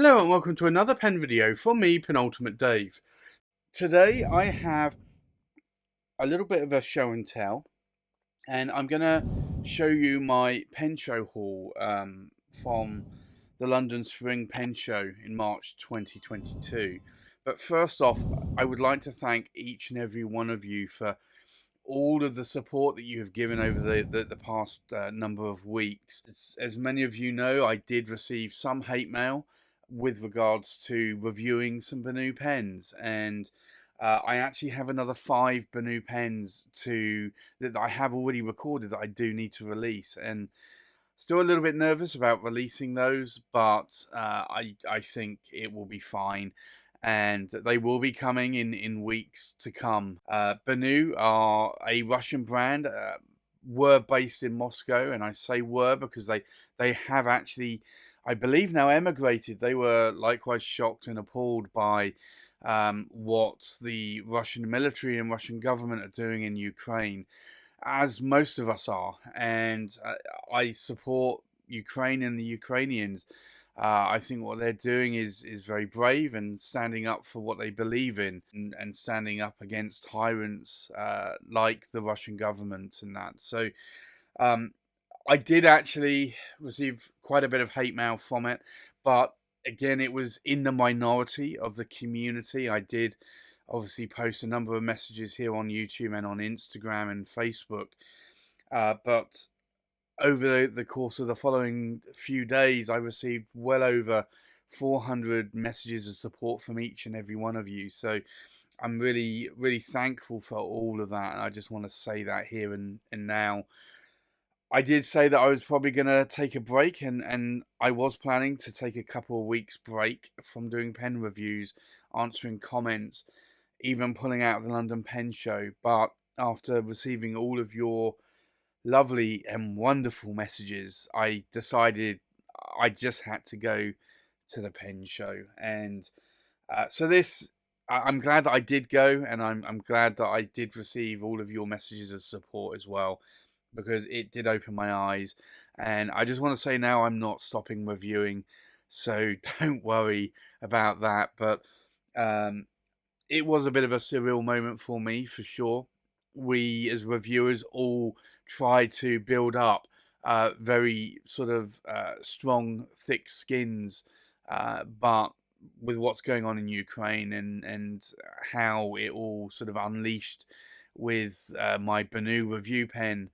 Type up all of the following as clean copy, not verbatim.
Hello and welcome to another pen video from me, Penultimate Dave. Today I have a little bit of a show and tell, and I'm going to show you my pen show haul from the London Spring Pen Show in March 2022. But first off, I would like to thank each and every one of you for all of the support that you have given over the past number of weeks. As many of you know, I did receive some hate mail with regards to reviewing some Benu pens, and I actually have another 5 Benu pens that I have already recorded that I do need to release, and still a little bit nervous about releasing those, but I think it will be fine, and they will be coming in weeks to come. Benu are a Russian brand, were based in Moscow, and I say were because they have actually, I believe, now emigrated. They were likewise shocked and appalled by what the Russian military and Russian government are doing in Ukraine, as most of us are, and I support Ukraine and the Ukrainians. I think what they're doing is very brave and standing up for what they believe in, and standing up against tyrants like the Russian government and that. So I did actually receive quite a bit of hate mail from it, but again, it was in the minority of the community. I did obviously post a number of messages here on YouTube and on Instagram and Facebook, but over the course of the following few days, I received well over 400 messages of support from each and every one of you. So I'm really, really thankful for all of that. And I just want to say that here and now. I did say that I was probably going to take a break, and I was planning to take a couple of weeks break from doing pen reviews, answering comments, even pulling out of the London Pen Show. But after receiving all of your lovely and wonderful messages, I decided I just had to go to the pen show. And so I'm glad that I did go, and I'm glad that I did receive all of your messages of support as well, because it did open my eyes. And I just want to say now I'm not stopping reviewing, so don't worry about that. But it was a bit of a surreal moment for me, for sure. We as reviewers all try to build up very sort of strong, thick skins, but with what's going on in Ukraine and how it all sort of unleashed with my Benu review pen,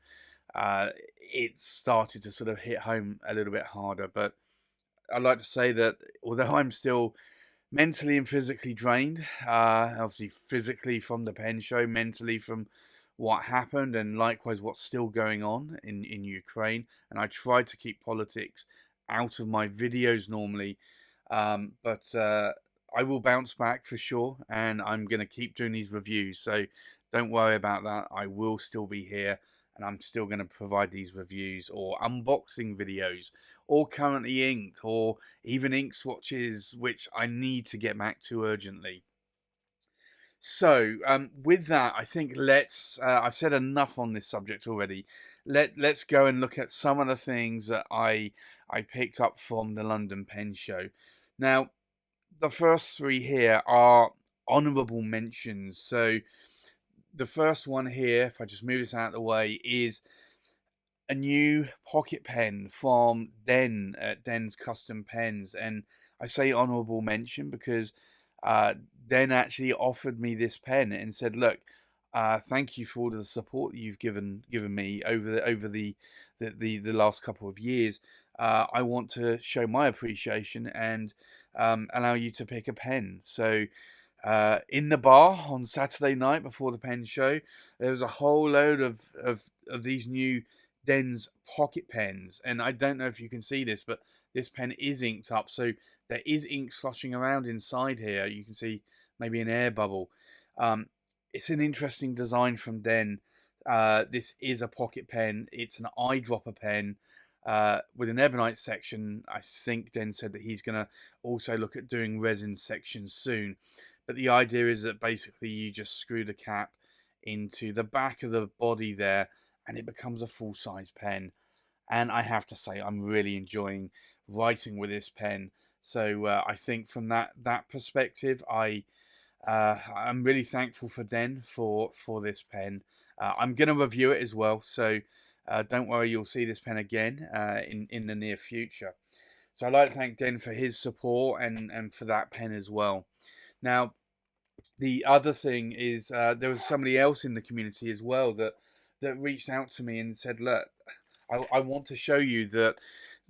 it started to sort of hit home a little bit harder. But I'd like to say that although I'm still mentally and physically drained, obviously physically from the pen show, mentally from what happened, and likewise what's still going on in Ukraine, and I try to keep politics out of my videos normally, but I will bounce back for sure, and I'm going to keep doing these reviews, so don't worry about that. I will still be here, and I'm still going to provide these reviews or unboxing videos, or currently inked, or even ink swatches, which I need to get back to urgently. So, with that, I think I've said enough on this subject already. Let's go and look at some of the things that I picked up from the London Pen Show. Now, the first 3 here are honourable mentions. So, the first one here, if I just move this out of the way, is a new pocket pen from Den at Den's Custom Pens, and I say honourable mention because Den actually offered me this pen and said, "Look, thank you for all the support that you've given me over the last couple of years. I want to show my appreciation and allow you to pick a pen." So in the bar on Saturday night before the pen show, there was a whole load of these new Den's pocket pens, and I don't know if you can see this, but this pen is inked up, so there is ink sloshing around inside here. You can see maybe an air bubble. It's an interesting design from Den. This is a pocket pen. It's an eyedropper pen with an ebonite section. I think Den said that he's going to also look at doing resin sections soon. But the idea is that basically you just screw the cap into the back of the body there, and it becomes a full-size pen. And I have to say, I'm really enjoying writing with this pen. So I think from that perspective, I'm really thankful for Den for this pen. I'm going to review it as well, so don't worry, you'll see this pen again in the near future. So I'd like to thank Den for his support and for that pen as well. Now, the other thing is there was somebody else in the community as well that reached out to me and said, look, I want to show you that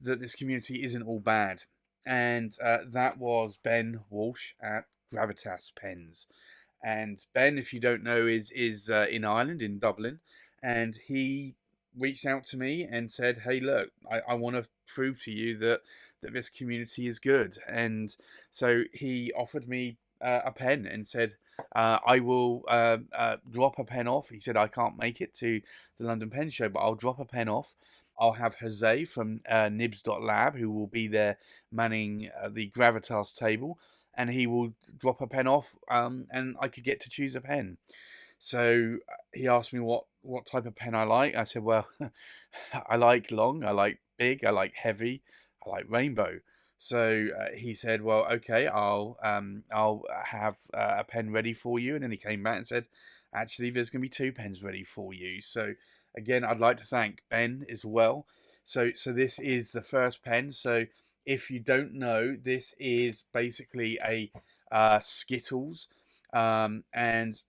this community isn't all bad. And that was Ben Walsh at Gravitas Pens. And Ben, if you don't know, is in Ireland, in Dublin, and he reached out to me and said, "Hey, look, I want to prove to you that this community is good." And so he offered me a pen and said, "I will drop a pen off." He said, "I can't make it to the London Pen Show, but I'll drop a pen off. I'll have Jose from Nibs.lab, who will be there manning the Gravitas table, and he will drop a pen off, and I could get to choose a pen." So he asked me what type of pen I like. I said, well, I like long, I like big, I like heavy, I like rainbow. So he said, well, okay, I'll have a pen ready for you. And then he came back and said, actually, there's going to be 2 pens ready for you. So again, I'd like to thank Ben as well. So this is the first pen. So if you don't know, this is basically a Skittles, and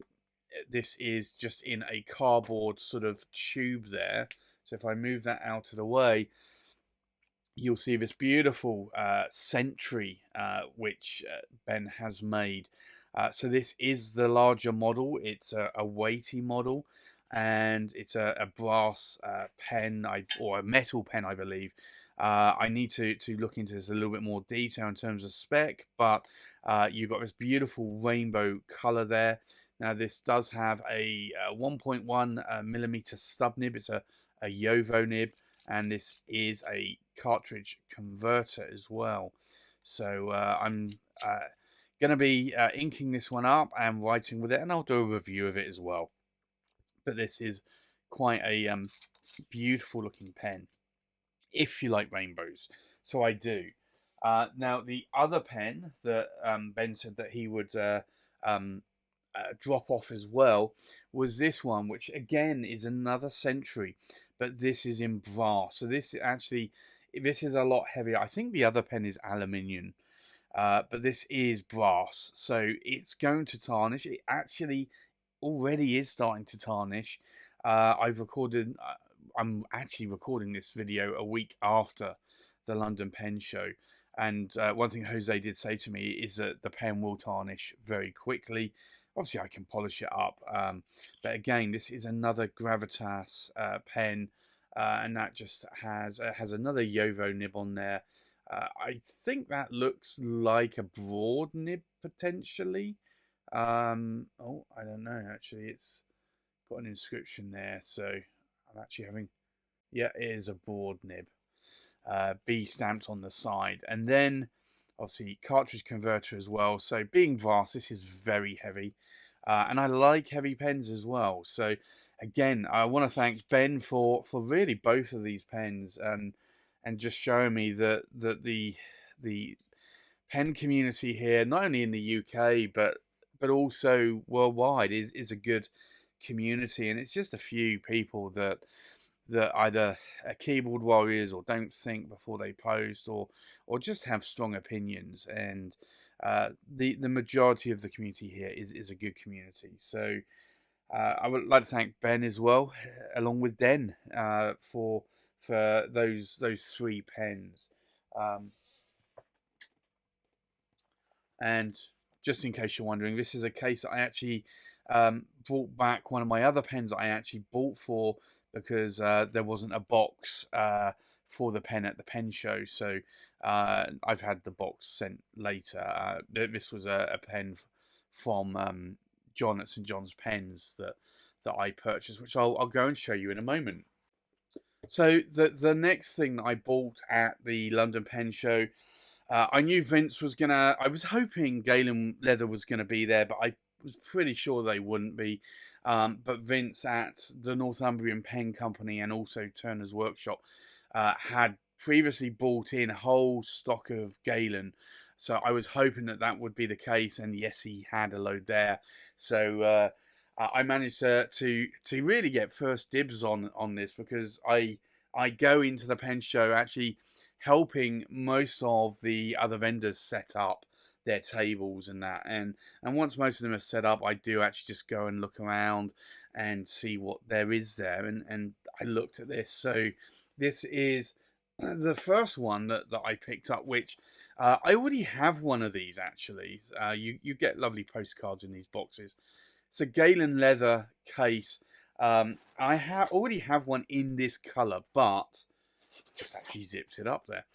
this is just in a cardboard sort of tube there. So if I move that out of the way, you'll see this beautiful Sentry, which Ben has made. So this is the larger model. It's a weighty model, and it's a brass pen, or a metal pen, I believe. I need to look into this a little bit more detail in terms of spec, but you've got this beautiful rainbow color there. Now this does have a 1.1 millimeter stub nib. It's a Yovo nib, and this is a cartridge converter as well. So I'm going to be inking this one up and writing with it, and I'll do a review of it as well. But this is quite a beautiful looking pen, if you like rainbows. So I do. Now the other pen that Ben said that he would drop off as well was this one, which again is another Sentry, but this is in brass. So this is a lot heavier. I think the other pen is aluminium, but this is brass, so it's going to tarnish. It actually already is starting to tarnish. I'm actually recording this video a week after the London Pen Show, and one thing Jose did say to me is that the pen will tarnish very quickly. Obviously, I can polish it up, but again, this is another Gravitas pen, and that just has another Yovo nib on there. I think that looks like a broad nib potentially. Oh, I don't know. Actually, it's got an inscription there, so I'm actually having. Yeah, it is a broad nib. B stamped on the side, and then obviously cartridge converter as well. So being brass, this is very heavy, and I like heavy pens as well. So again, I want to thank Ben for really both of these pens, and just showing me that the pen community here, not only in the UK but also worldwide, is a good community, and it's just a few people that either are keyboard warriors or don't think before they post, or just have strong opinions. And the majority of the community here is a good community. So I would like to thank Ben as well, along with Den, for those 3 pens. And just in case you're wondering, this is a case I actually brought back one of my other pens I actually bought for, because there wasn't a box for the pen at the pen show. So I've had the box sent later. This was a pen from John at St John's Pens that I purchased, which I'll go and show you in a moment. So the next thing that I bought at the London Pen Show, I knew Vince was gonna. I was hoping Galen Leather was gonna be there, but I was pretty sure they wouldn't be. But Vince at the Northumbrian Pen Company and also Turner's Workshop had previously bought in a whole stock of Galen, so I was hoping that that would be the case, and yes, he had a load there. So I managed to really get first dibs on this, because I go into the pen show actually helping most of the other vendors set up their tables and that, and once most of them are set up, I do actually just go and look around and see what there is there, and I looked at this. So this is the first one that I picked up, which I already have one of these actually. You get lovely postcards in these boxes. It's a Galen leather case. Already have one in this color, but just actually zipped it up there.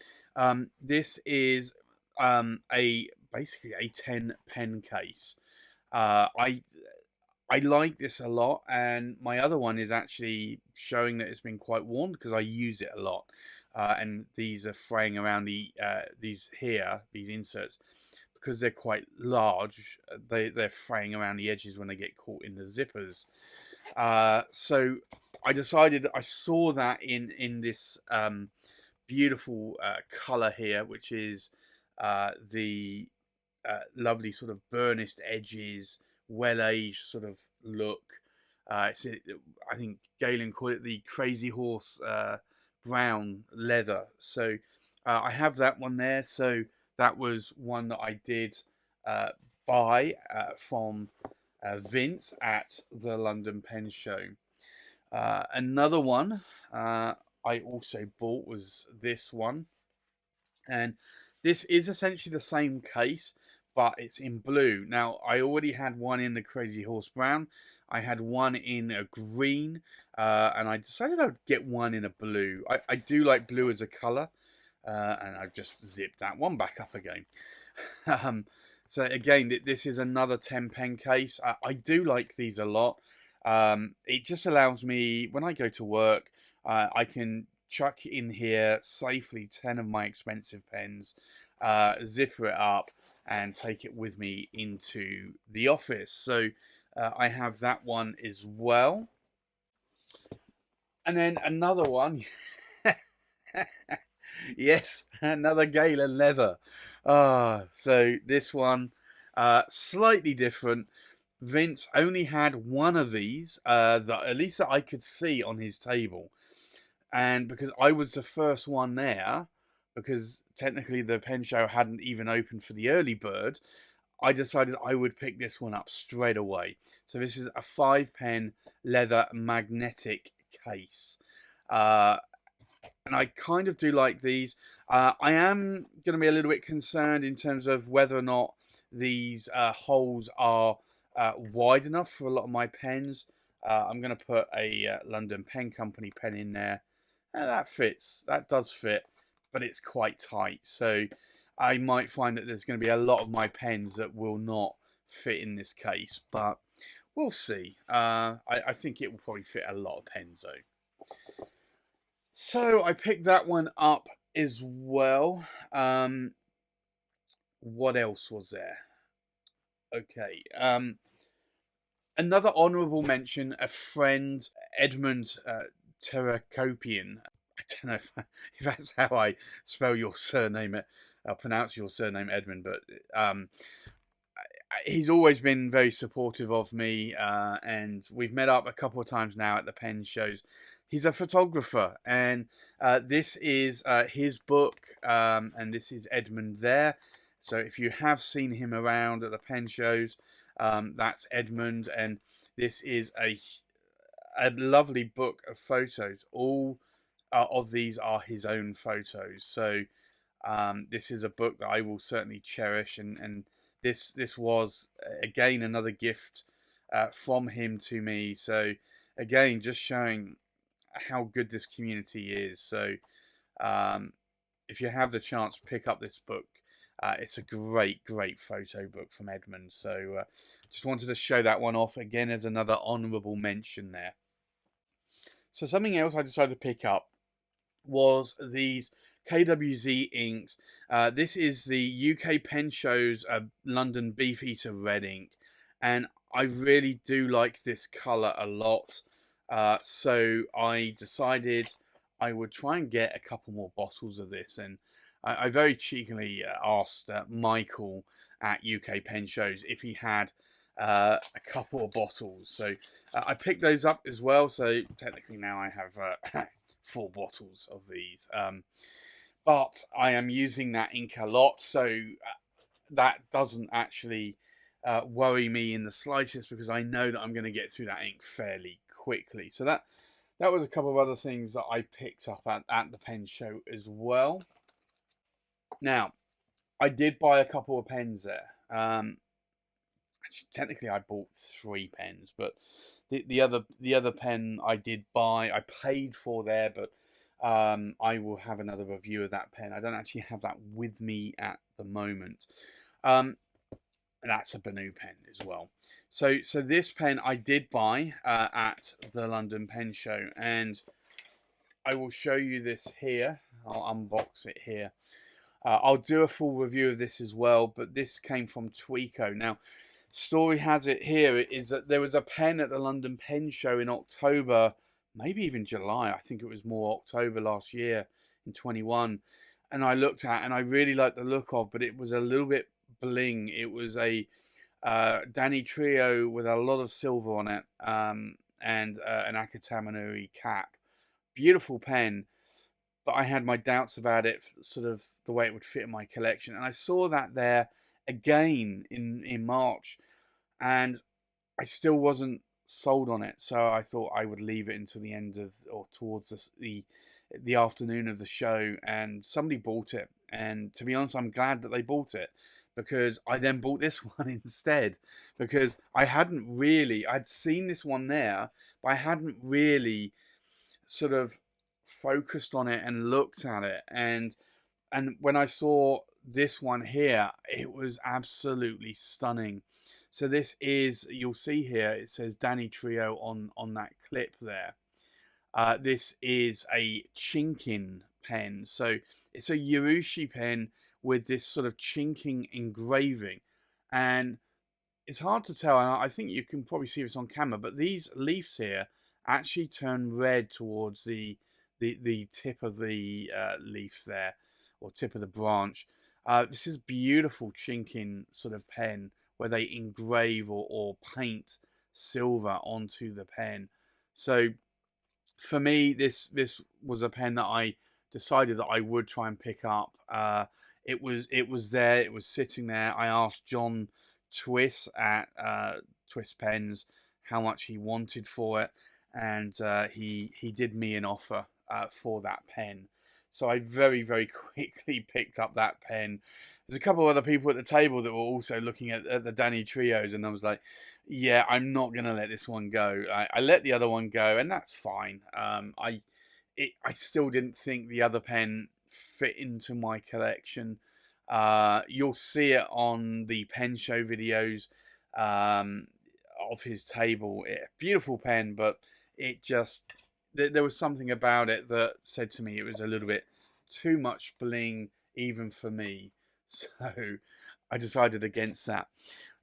This is basically a 10 pen case. I like this a lot, and my other one is actually showing that it's been quite worn because I use it a lot. And these are fraying around these inserts, because they're quite large. They're fraying around the edges when they get caught in the zippers. So I decided, I saw that in this beautiful color here, which is the lovely sort of burnished edges, well-aged sort of look. I think Galen called it the Crazy Horse brown leather. So I have that one there. So that was one that I did buy from Vince at the London Pen Show. Another one I also bought was this one, and this is essentially the same case, but it's in blue. Now, I already had one in the Crazy Horse brown. I had one in a green, and I decided I'd get one in a blue. I do like blue as a colour, and I've just zipped that one back up again. So again, this is another 10 pen case. I do like these a lot. It just allows me, when I go to work, I can chuck in here safely 10 of my expensive pens, zipper it up, and take it with me into the office. So I have that one as well. And then another one. Yes, another Galen leather. So this one, slightly different. Vince only had one of these, that at least that I could see on his table. And because I was the first one there, because technically the pen show hadn't even opened for the early bird, I decided I would pick this one up straight away. So this is a 5 pen leather magnetic case. And I kind of do like these. I am going to be a little bit concerned in terms of whether or not these holes are wide enough for a lot of my pens. I'm going to put a London Pen Company pen in there. That fits. That does fit, but it's quite tight. So I might find that there's going to be a lot of my pens that will not fit in this case, but we'll see. I think it will probably fit a lot of pens though. So I picked that one up as well. What else was there? Okay. Another honourable mention, a friend, Edmund Terakopian. I don't know if that's how I spell your surname. I'll pronounce your surname, Edmund, but he's always been very supportive of me, and we've met up a couple of times now at the pen shows. He's a photographer, and this is his book, and this is Edmund there. So if you have seen him around at the pen shows, that's Edmund, and this is a lovely book of photos. All of these are his own photos. So this is a book that I will certainly cherish, and this was again another gift from him to me. So again, just showing how good this community is. So if you have the chance, pick up this book. It's a great photo book from Edmund. So just wanted to show that one off again as another honourable mention there. So something else I decided to pick up was these Kwz inks. This is the UK Pen Show's London Beefeater Red Ink, and I really do like this colour a lot. So I decided I would try and get a couple more bottles of this. And I very cheekily asked Michael at UK Pen Shows if he had a couple of bottles. So I picked those up as well. So technically now I have 4 bottles of these. But I am using that ink a lot, so that doesn't actually worry me in the slightest, because I know that I'm going to get through that ink fairly quickly. So that was a couple of other things that I picked up at the pen show as well. Now, I did buy a couple of pens there. Technically, I bought 3 pens, but the other pen I did buy, I paid for there, but I will have another review of that pen. I don't actually have that with me at the moment. That's a Benu pen as well. So this pen I did buy at the London Pen Show, and I will show you this here. I'll unbox it here. I'll do a full review of this as well, but this came from Tweeko. Now, story has it here is that there was a pen at the London Pen Show in October, maybe even July. I think it was more October last year in 21. And I looked at, and I really liked the look of, but it was a little bit bling. It was a Danny Trio with a lot of silver on it, and an Akatamanuri cap. Beautiful pen, but I had my doubts about it, sort of the way it would fit in my collection. And I saw that there again in March, and I still wasn't sold on it. So I thought I would leave it until the end of, or towards the afternoon of the show, and somebody bought it. And to be honest, I'm glad that they bought it, because I then bought this one instead, because I'd seen this one there, but I hadn't really sort of focused on it and looked at it. And when I saw this one here, it was absolutely stunning. So this is, you'll see here, it says Danny Trio on that clip there. This is a chinking pen. So it's a Urushi pen with this sort of chinking engraving. And it's hard to tell, and I think you can probably see this on camera, but these leaves here actually turn red towards the tip of the leaf there, or tip of the branch. This is beautiful chinking sort of pen where they engrave or paint silver onto the pen. So for me, this was a pen that I decided that I would try and pick up. It was there, it was sitting there. I asked John Twist at Twist Pens how much he wanted for it, and he did me an offer for that pen. So I very, very quickly picked up that pen. There's a couple of other people at the table that were also looking at the Danny Trios, and I was like, yeah, I'm not going to let this one go. I let the other one go, and that's fine. I still didn't think the other pen fit into my collection. You'll see it on the pen show videos of his table. Beautiful pen, but it just, there was something about it that said to me it was a little bit too much bling even for me. So I decided against that.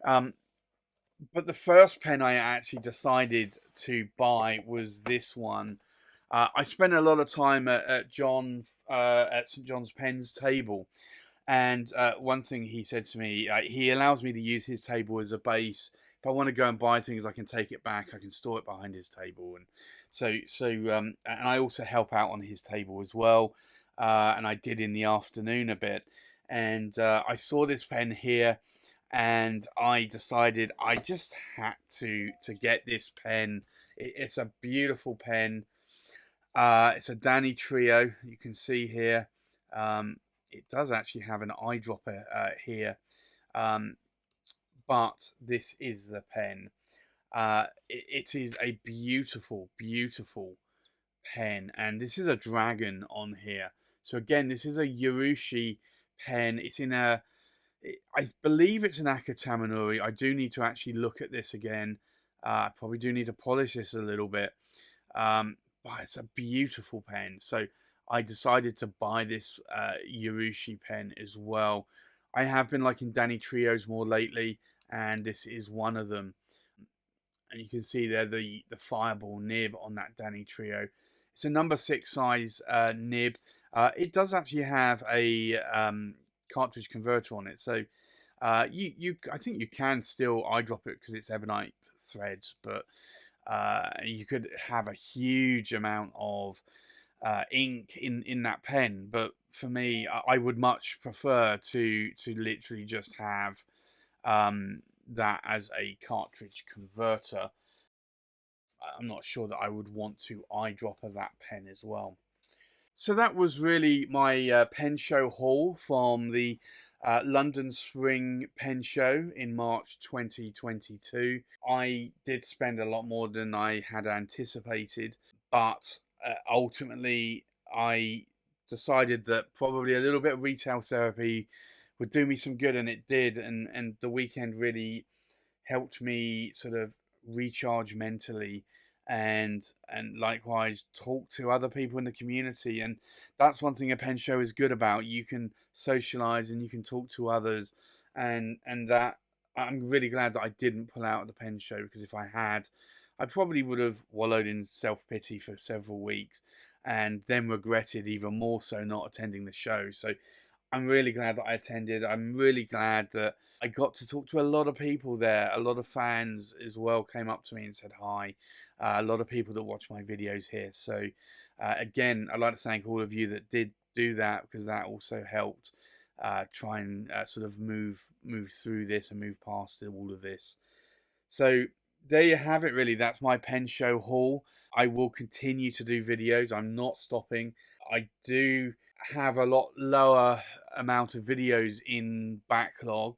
But the first pen I actually decided to buy was this one. I spent a lot of time at St. John's Pens table, and one thing he said to me, he allows me to use his table as a base. If I want to go and buy things, I can take it back. I can store it behind his table, and and I also help out on his table as well. And I did in the afternoon a bit, and I saw this pen here, and I decided I just had to get this pen. It's a beautiful pen. It's a Danny Trio. You can see here. It does actually have an eyedropper here. But this is the pen. It is a beautiful, beautiful pen. And this is a dragon on here. So again, this is a Urushi pen. It's in a, I believe it's an Akatamanuri. I do need to actually look at this again. I probably do need to polish this a little bit. But it's a beautiful pen. So I decided to buy this Urushi pen as well. I have been liking Danny Trios more lately, and this is one of them. And you can see there the fireball nib on that Danny Trio. It's a number 6 size nib. It does actually have a cartridge converter on it, so I think you can still eyedrop it because it's ebonite threads, but you could have a huge amount of ink in that pen. But for me, I would much prefer to literally just have that as a cartridge converter. I'm not sure that I would want to eyedropper that pen as well. So that was really my pen show haul from the London Spring Pen Show in March 2022. I did spend a lot more than I had anticipated, but ultimately I decided that probably a little bit of retail therapy would do me some good, and it did. And the weekend really helped me sort of recharge mentally, and likewise talk to other people in the community. And that's one thing a pen show is good about. You can socialize and you can talk to others, and that I'm really glad that I didn't pull out of the pen show, because if I had, I probably would have wallowed in self-pity for several weeks and then regretted even more so not attending the show. So I'm really glad that I attended. I'm really glad that I got to talk to a lot of people there. A lot of fans as well came up to me and said hi. A lot of people that watch my videos here. So again, I'd like to thank all of you that did do that, because that also helped try and sort of move through this and move past all of this. So there you have it, really. That's my pen show haul. I will continue to do videos. I'm not stopping. I do have a lot lower amount of videos in backlog,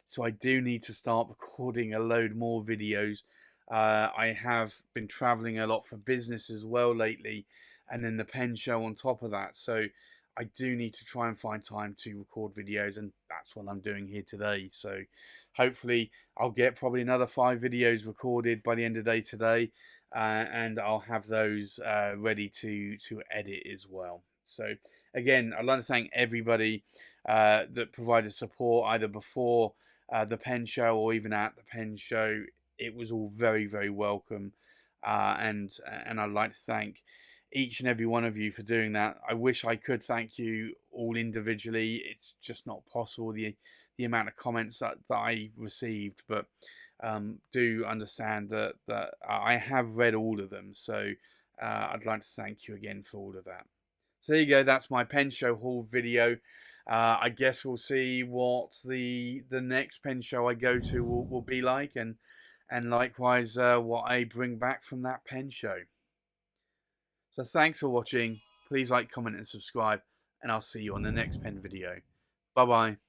so I do need to start recording a load more videos. I have been traveling a lot for business as well lately, and then the pen show on top of that, so I do need to try and find time to record videos, and that's what I'm doing here today. So hopefully I'll get probably another 5 videos recorded by the end of the day today, and I'll have those ready to edit as well. So again, I'd like to thank everybody that provided support either before the pen show or even at the pen show. It was all very, very welcome, and I'd like to thank each and every one of you for doing that. I wish I could thank you all individually. It's just not possible, the amount of comments that I received, but do understand that I have read all of them. So I'd like to thank you again for all of that. So there you go, that's my pen show haul video. I guess we'll see what the next pen show I go to will be like, and likewise what I bring back from that pen show. So thanks for watching. Please like, comment and subscribe, and I'll see you on the next pen video. Bye bye.